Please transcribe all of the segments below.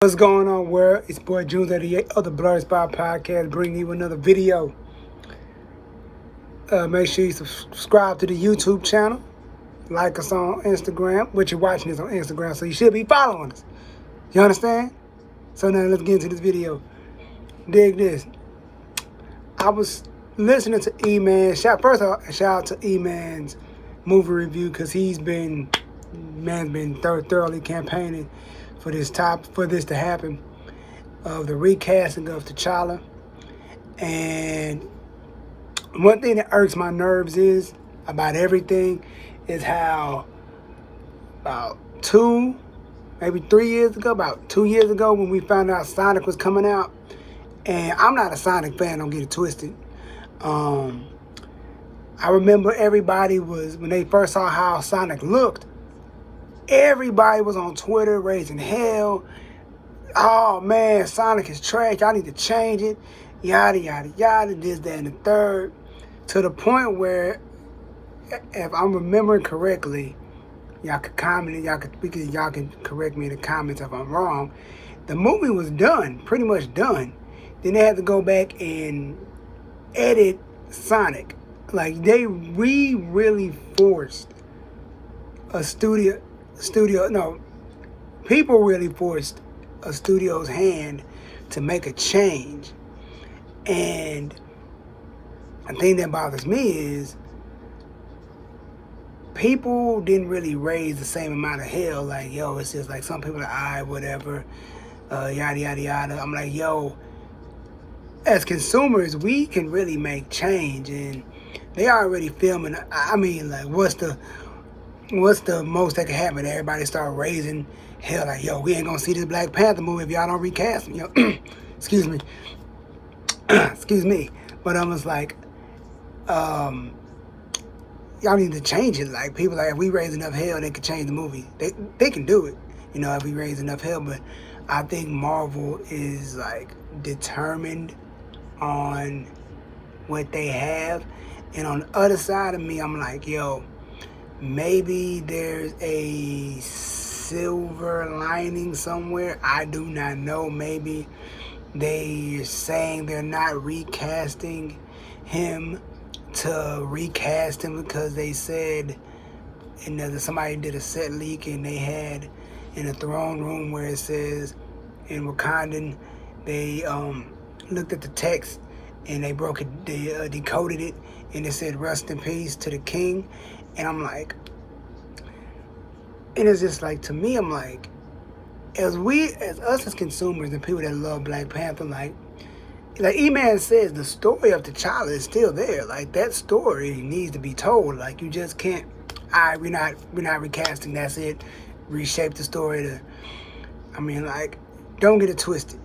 What's going on, world? It's boy June38 of the Blurred Spot Podcast, bringing you another video. Make sure you subscribe to the YouTube channel, like us on Instagram, which you're watching this on Instagram, so you should be following us. You understand? So now let's get into this video. Dig this. I was listening to E-Man. First off, shout out to E-Man's movie review, because man's been thoroughly campaigning for this to happen, of the recasting of T'Challa. And one thing that irks my nerves is about everything is how about 2 years ago, when we found out Sonic was coming out, and I'm not a Sonic fan, don't get it twisted. I remember everybody was, when they first saw how Sonic looked, everybody was on Twitter raising hell. Oh man, Sonic is trash. Y'all need to change it. Yada, yada, yada, this, that, and the third. To the point where, if I'm remembering correctly, y'all can comment, y'all can correct me in the comments if I'm wrong. The movie was done, pretty much done. Then they had to go back and edit Sonic. Like, we really forced people really forced a studio's hand to make a change. And the thing that bothers me is people didn't really raise the same amount of hell. Like, yo, it's just like some people are, alright, whatever, yada, yada, yada. I'm like, yo, as consumers, we can really make change. And they already filming. I mean, like, what's the most that can happen? Everybody start raising hell, like, yo, we ain't gonna see this Black Panther movie if y'all don't recast him. Yo, excuse me. Excuse me. But I'm just like, y'all need to change it. Like, people, like, if we raise enough hell, they can change the movie. They can do it, if we raise enough hell. But I think Marvel is, like, determined on what they have. And on the other side of me, I'm like, yo, maybe there's a silver lining somewhere. I do not know. Maybe they're saying they're not recasting him to recast him because they said, somebody did a set leak, and they had in the throne room where it says in Wakandan, they looked at the text and they decoded it, and it said rest in peace to the king. And I'm like, and it's just like, to me, I'm like, as us as consumers and people that love Black Panther, like E-Man says, the story of T'Challa is still there. Like, that story needs to be told. Like, you just can't, we're not recasting, that's it. Reshape the story like, don't get it twisted.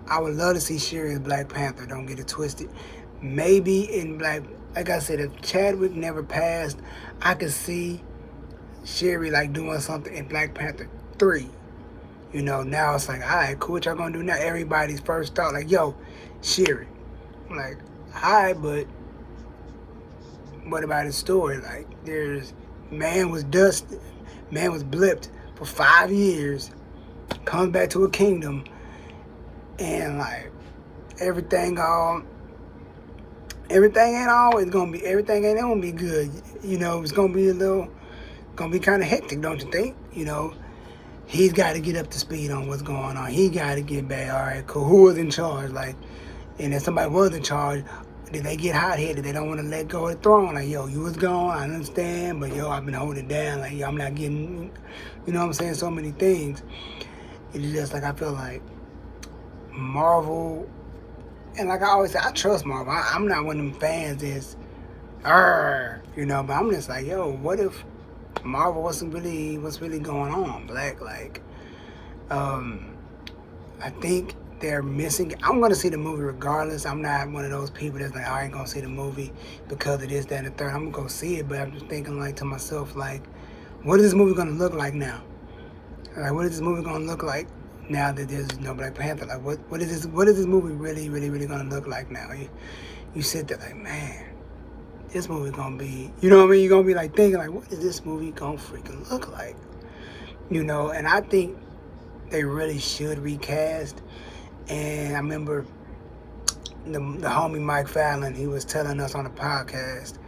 I would love to see Shuri as Black Panther, don't get it twisted. Maybe like I said, if Chadwick never passed, I could see Shuri, like, doing something in Black Panther 3. Now it's like, all right, cool, what y'all gonna do now? Everybody's first thought, like, yo, Shuri. I'm like, all right, but what about his story? Like, man was blipped for 5 years, comes back to a kingdom, and, like, everything ain't gonna be good. It's gonna be kind of hectic, don't you think? He's got to get up to speed on what's going on. He got to get back. All right, cool. Who was in charge? Like, and if somebody was in charge, did they get hot-headed? They don't want to let go of the throne. Like, yo, you was gone, I understand, but yo, I've been holding it down. Like, yo, I'm not getting, what I'm saying, so many things. It's just like, I feel like Marvel, and like I always say, I trust Marvel. I'm not one of them fans that's, but I'm just like, yo, what if Marvel what's really going on, Black? Like, I think they're missing. I'm going to see the movie regardless. I'm not one of those people that's like, I ain't going to see the movie because of this, that, and the third. I'm going to go see it, but I'm just thinking, like, to myself, like, what is this movie going to look like now? Like, what is this movie going to look like now that there's no Black Panther? Like, what is this movie really, really, really going to look like now? You sit there like, man, this movie going to be, you know what I mean? You're going to be, like, thinking, like, what is this movie going to freaking look like? And I think they really should recast. And I remember the homie Mike Fallon, he was telling us on the podcast,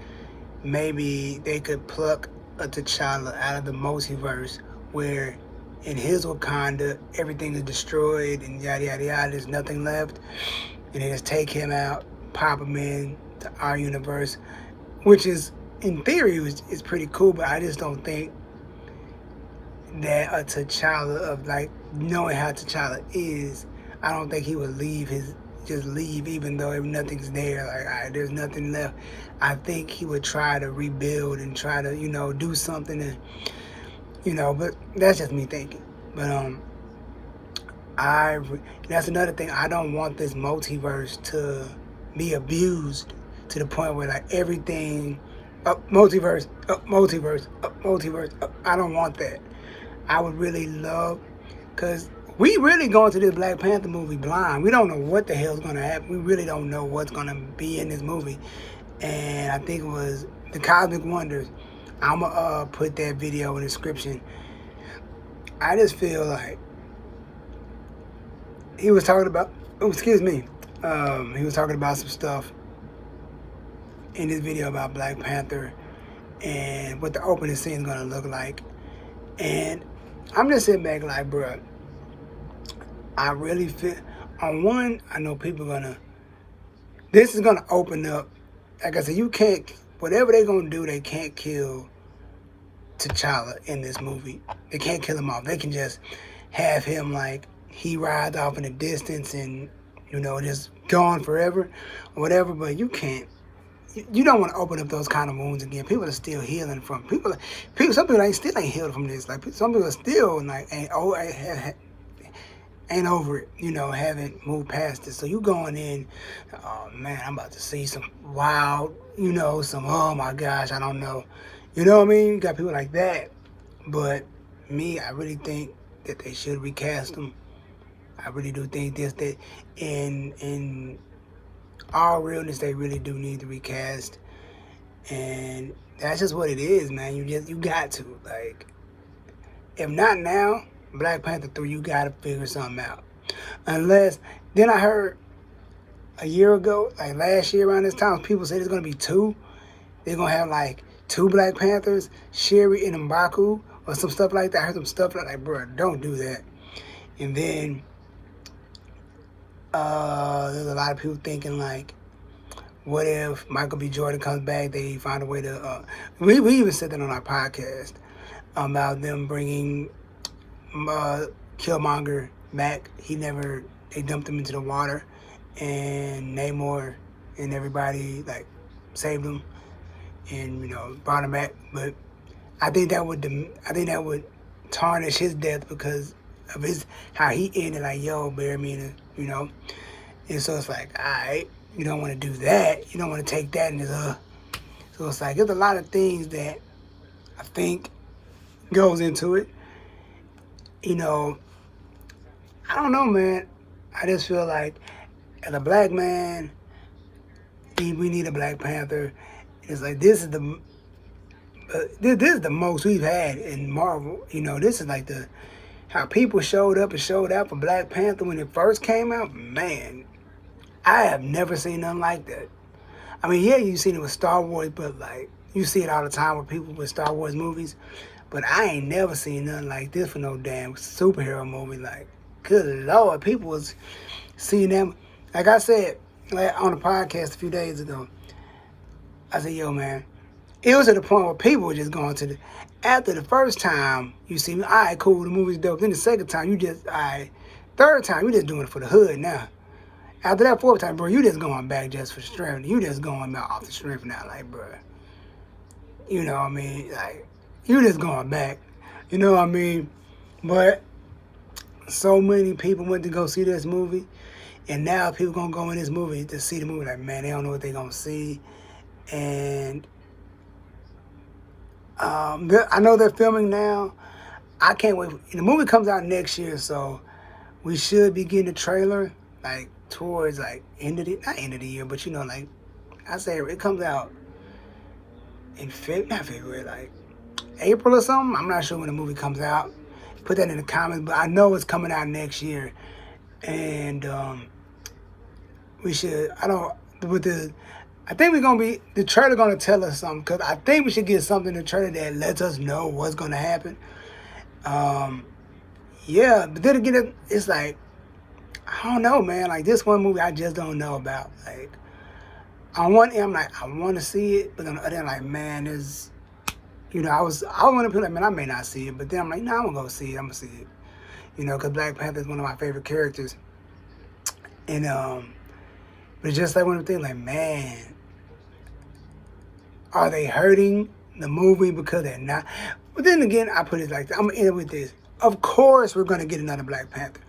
maybe they could pluck a T'Challa out of the multiverse where in his Wakanda everything is destroyed and yada yada yada, there's nothing left, and they just take him out, pop him in to our universe, which is in theory is pretty cool, but I just don't think that a T'Challa of like knowing how T'Challa is, I don't think he would just leave even though nothing's there. Like, all right, there's nothing left. I think he would try to rebuild and try to, do something and, but that's just me thinking. But that's another thing. I don't want this multiverse to be abused to the point where like everything multiverse, multiverse, multiverse. I don't want that. I would really love, because we really going to this Black Panther movie blind. We don't know what the hell's going to happen. We really don't know what's going to be in this movie. And I think it was The Cosmic Wonders. I'm going to put that video in the description. I just feel like he was talking about, he was talking about some stuff in this video about Black Panther and what the opening scene is going to look like. And I'm just sitting back like, bruh, I really feel, on one, I know people this is going to open up, like I said, you can't, whatever they're going to do, they can't kill T'Challa in this movie. They can't kill him off. They can just have him like, he rides off in the distance and, just gone forever or whatever, but you can't. You don't want to open up those kind of wounds again. People are still healing from some people still ain't healed from this. Like some people are still like ain't over it. Haven't moved past it. So you going in, oh man, I'm about to see some wild. Some oh my gosh, I don't know. You know what I mean? You got people like that. But me, I really think that they should recast them. I really do think that in all realness, they really do need to recast, and that's just what it is, man. You got to, like, if not now, Black Panther 3, you got to figure something out. Unless, then I heard a year ago, like last year around this time, people say there's going to be two. They're going to have like two Black Panthers, Shuri and M'Baku, or some stuff like that. I heard some stuff like, bro, don't do that. And then there's a lot of people thinking like, what if Michael B. Jordan comes back? They find a way to. We even said that on our podcast about them bringing Killmonger back. They dumped him into the water, and Namor and everybody like saved him and brought him back. But I think that would tarnish his death because of how he ended. Like, yo, bury me in a, and so it's like, all right, you don't want to do that. You don't want to take that and so it's like, there's a lot of things that I think goes into it. I don't know, man. I just feel like as a black man, we need a Black Panther. It's like, this is the most we've had in Marvel. This is like how people showed up and showed out for Black Panther when it first came out. Man, I have never seen nothing like that. I mean, yeah, you've seen it with Star Wars, but like, you see it all the time with people with Star Wars movies. But I ain't never seen nothing like this for no damn superhero movie. Like, good Lord, people was seeing them. Like I said, like on the podcast a few days ago, I said, yo, man, it was at the point where people were just going after the first time you see me, all right, cool, the movie's dope. Then the second time, third time, you just doing it for the hood now. After that fourth time, bro, you just going back just for strength. You just going off the strength now, like, bro. You know what I mean? Like, you just going back. You know what I mean? But so many people went to go see this movie, and now people gonna go in this movie to see the movie. Like, man, they don't know what they gonna see, and I know they're filming now. I can't wait. The movie comes out next year, so we should be getting a trailer like towards like not end of the year, but like I say, it comes out in not February, like April or something. I'm not sure when the movie comes out. put that in the comments. But I know it's coming out next year, and we should. I think we're gonna be the trailer gonna tell us something, because I think we should get something in the trailer that lets us know what's gonna happen. Yeah, but then again, it's like, I don't know, man. Like, this one movie I just don't know about. Like, on one end, I'm like, I want to see it, but on the other end, like, man, there's, I want to be like, man, I may not see it, but then I'm like, no, I'm gonna go see it. I'm gonna see it, because Black Panther is one of my favorite characters, and but it's just like one of the things, like, man, are they hurting the movie because they're not? But then again, I put it like this. I'm gonna end it with this. Of course, we're gonna get another Black Panther.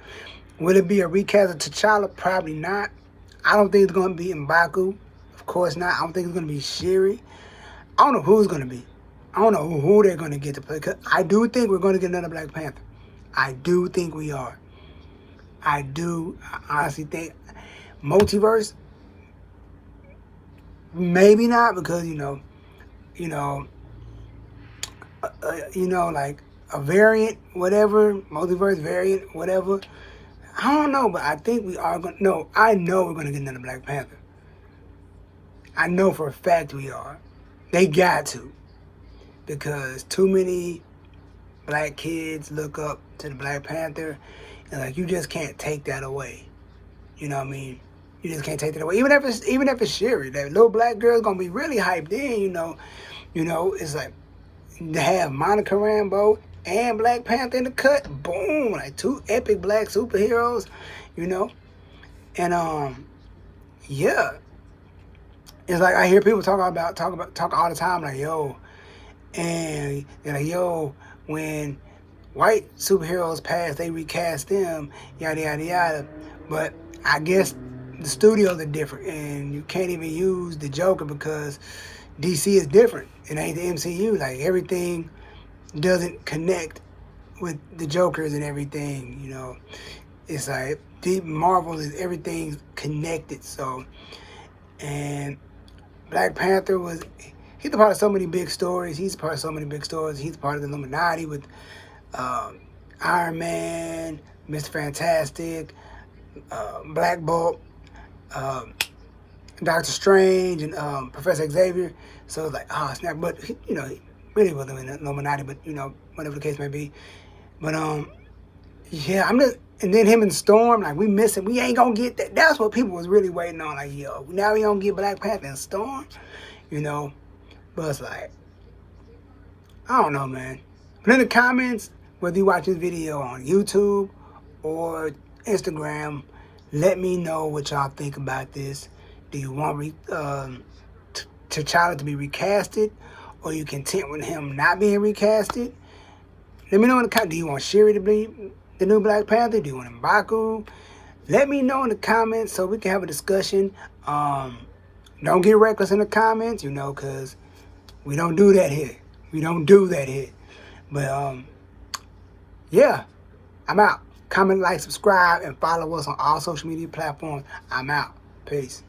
Will it be a recast of T'Challa? Probably not. I don't think it's gonna be M'Baku. Of course not. I don't think it's gonna be Shuri. I don't know who it's gonna be. I don't know who they're gonna get to play. Cause I do think we're gonna get another Black Panther. I do think we are. I honestly think multiverse. Maybe not, because like a variant, whatever, multiverse variant, whatever. I don't know, but I think we are going to... No, I know we're going to get another Black Panther. I know for a fact we are. They got to. Because too many black kids look up to the Black Panther, and like, you just can't take that away. You know what I mean? You just can't take that away. Even if it's Shuri, that little black girl's going to be really hyped in, it's like, to have Monica Rambeau and Black Panther in the cut, boom, like two epic black superheroes, and yeah, it's like I hear people talk all the time, like, yo, and they're like, yo, when white superheroes pass, they recast them, yada yada yada, but I guess the studios are different, and you can't even use the Joker because DC is different. It ain't the MCU. Like, everything doesn't connect with the Jokers and everything, It's like deep Marvel is everything's connected. So, and Black Panther he's a part of so many big stories. He's a part of so many big stories. He's part of the Illuminati with Iron Man, Mr. Fantastic, Black Bolt, Doctor Strange, and Professor Xavier. So it's like, oh snap! But he really wasn't in the Illuminati, but whatever the case may be. But yeah, and then him and Storm, like, we missing. We ain't gonna get that. That's what people was really waiting on. Like, yo, now we don't get Black Panther and Storm, But it's like, I don't know, man. But in the comments, whether you watch this video on YouTube or Instagram, let me know what y'all think about this. Do you want T'Challa to be recasted, or are you content with him not being recasted? Let me know in the comments. Do you want Shuri to be the new Black Panther? Do you want M'Baku? Let me know in the comments so we can have a discussion. Don't get reckless in the comments, because we don't do that here. We don't do that here. But, yeah, I'm out. Comment, like, subscribe, and follow us on all social media platforms. I'm out. Peace.